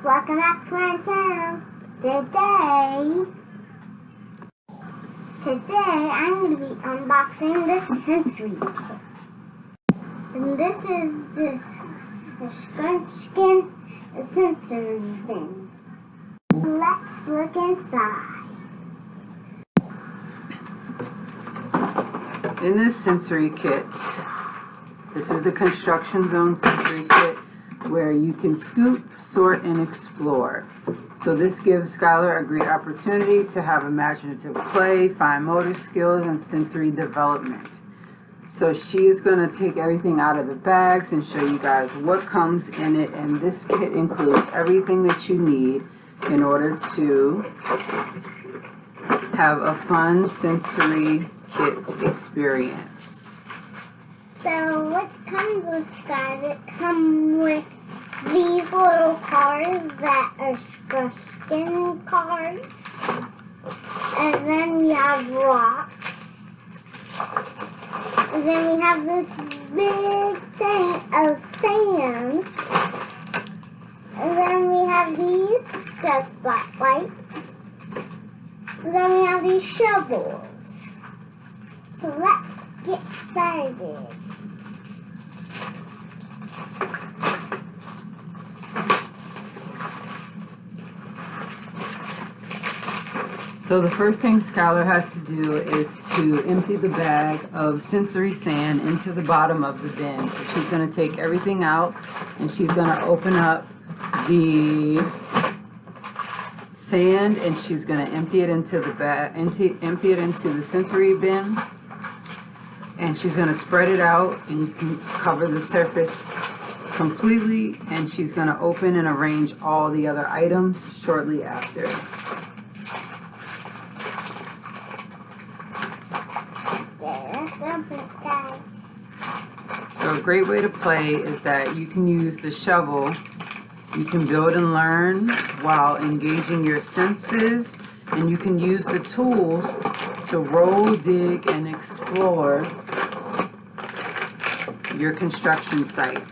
Welcome back to my channel. Today I'm going to be unboxing this sensory kit. And this is the Scrunchkin sensory bin. Let's look inside. In this sensory kit, this is the Construction Zone sensory kit, where you can scoop, sort, and explore. So this gives Skylar a great opportunity to have imaginative play, fine motor skills, and sensory development. So she is going to take everything out of the bags and show you guys what comes in it. And this kit includes everything that you need in order to have a fun sensory kit experience. So what comes with guys? It comes with these little cars that are Scrunchkin cars. And then we have rocks. And then we have this big thing of sand. And then we have these just lights. And then we have these shovels. So let's get started. So the first thing Skylar has to do is to empty the bag of sensory sand into the bottom of the bin. So she's going to take everything out and she's going to open up the sand and she's going to empty it into the bag, empty it into the sensory bin, and she's going to spread it out and cover the surface completely, and she's going to open and arrange all the other items shortly after. So a great way to play is that you can use the shovel. You can build and learn while engaging your senses, and you can use the tools to roll, dig, and explore your construction site.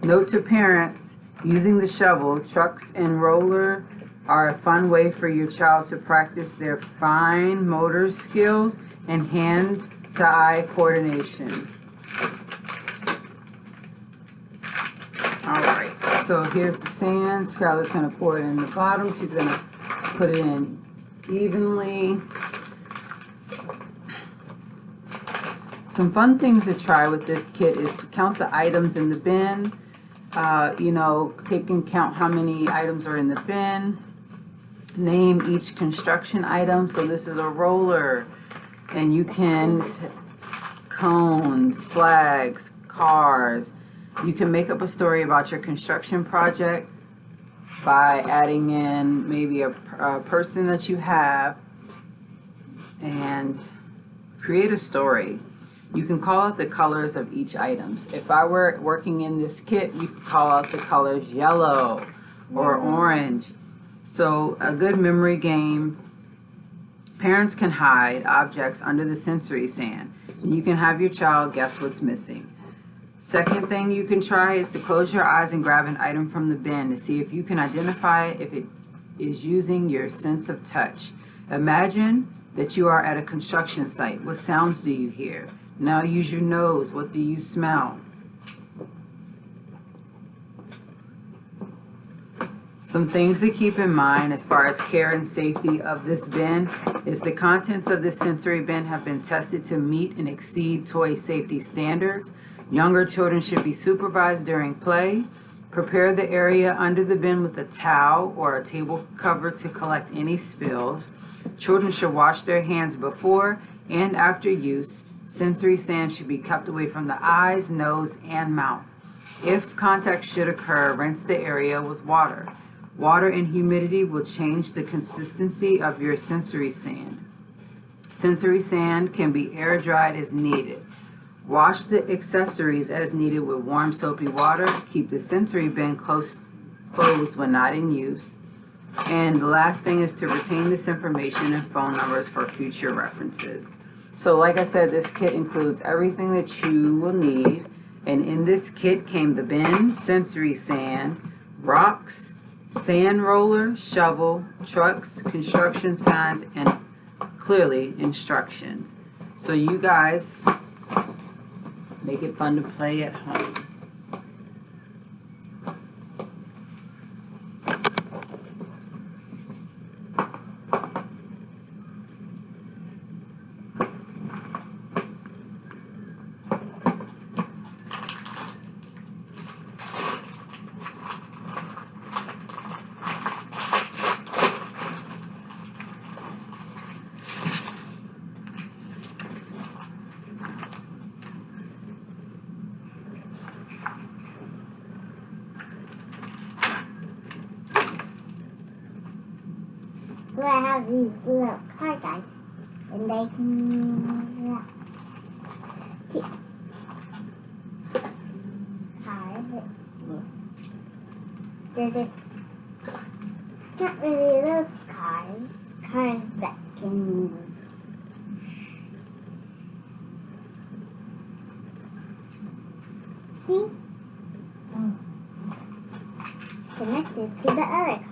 Note to parents, using the shovel, trucks, and roller are a fun way for your child to practice their fine motor skills and hand-to-eye coordination. Alright, so here's the sand. Skylar's going to pour it in the bottom. She's going to put it in evenly. Some fun things to try with this kit is to count the items in the bin. You know, take and count how many items are in the bin. Name each construction item. So this is a roller, and you can cones, flags, cars. You can make up a story about your construction project by adding in maybe a person that you have and create a story. You can call out the colors of each item. If I were working in this kit, you could call out the colors yellow or orange. So a good memory game. Parents can hide objects under the sensory sand, and you can have your child guess what's missing. Second thing you can try is to close your eyes and grab an item from the bin to see if you can identify if it is using your sense of touch. Imagine that you are at a construction site. What sounds do you hear? Now use your nose. What do you smell? Some things to keep in mind as far as care and safety of this bin is the contents of this sensory bin have been tested to meet and exceed toy safety standards. Younger children should be supervised during play. Prepare the area under the bin with a towel or a table cover to collect any spills. Children should wash their hands before and after use. Sensory sand should be kept away from the eyes, nose, and mouth. If contact should occur, rinse the area with water. Water and humidity will change the consistency of your sensory sand. Sensory sand can be air dried as needed. Wash the accessories as needed with warm soapy water. Keep the sensory bin closed when not in use. And the last thing is to retain this information and phone numbers for future references. So like I said, this kit includes everything that you will need. And in this kit came the bin, sensory sand, rocks, sand roller, shovel, trucks, construction signs, and clearly instructions. So you guys make it fun to play at home. So I have these little car guys, and they can see cars. They're just not really those cars. Cars that can move. See? It's connected to the other car.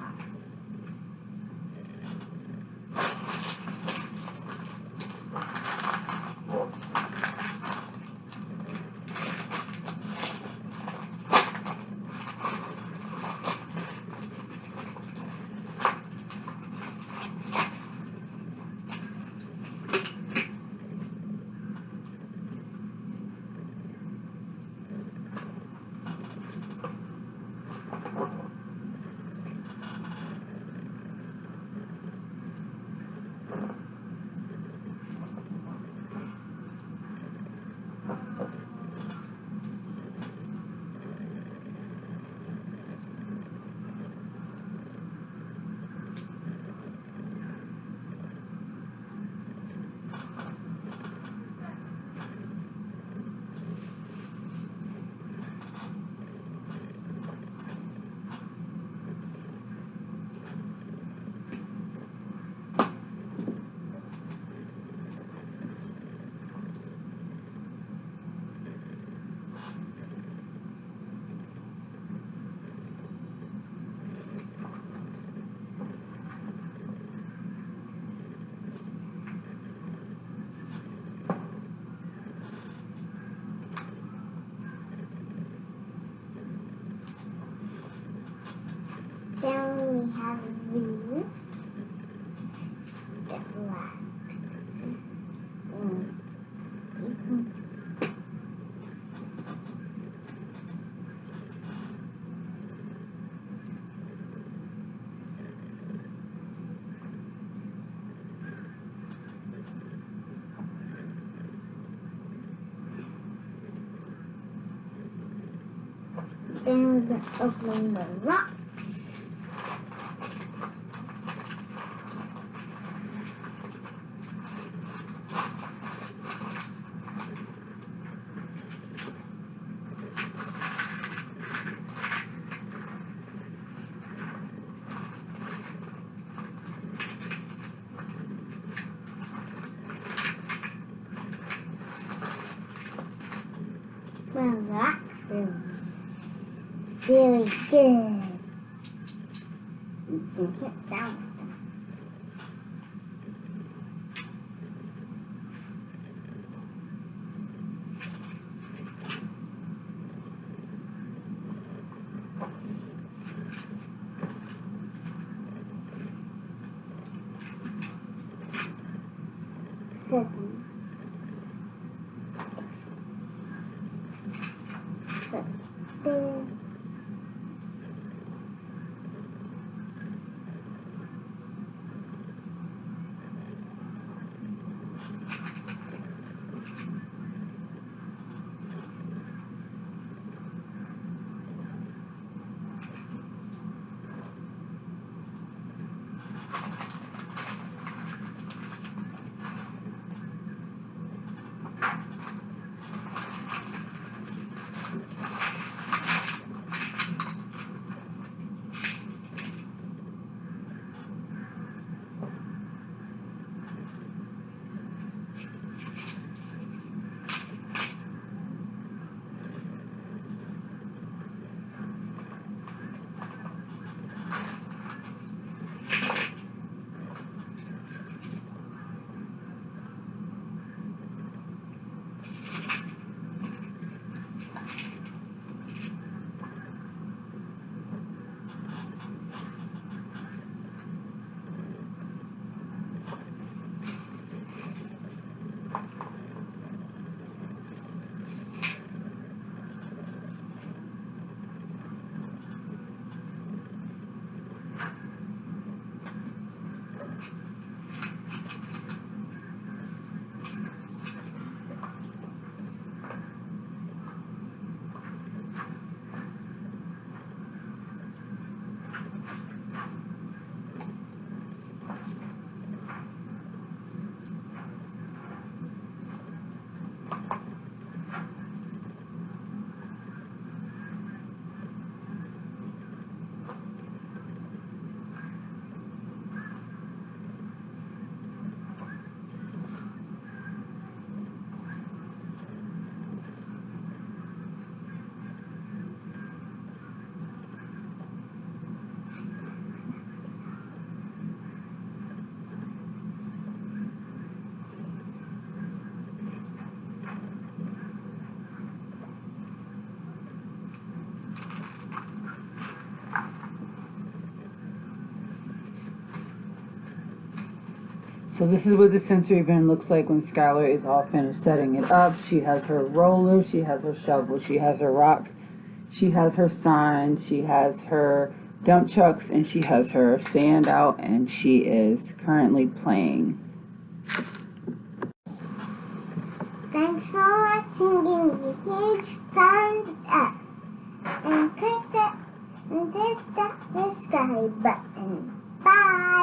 Then we have these that black. Then we're going to open the rocks. Well, that is really good. You can't sound like them. There. So this is what the sensory bin looks like when Skylar is all finished setting it up. She has her roller, she has her shovel, she has her rocks, she has her signs, she has her dump trucks, and she has her sand out, and she is currently playing. Thanks for watching. Give me a huge thumbs up. And click that subscribe button. Bye.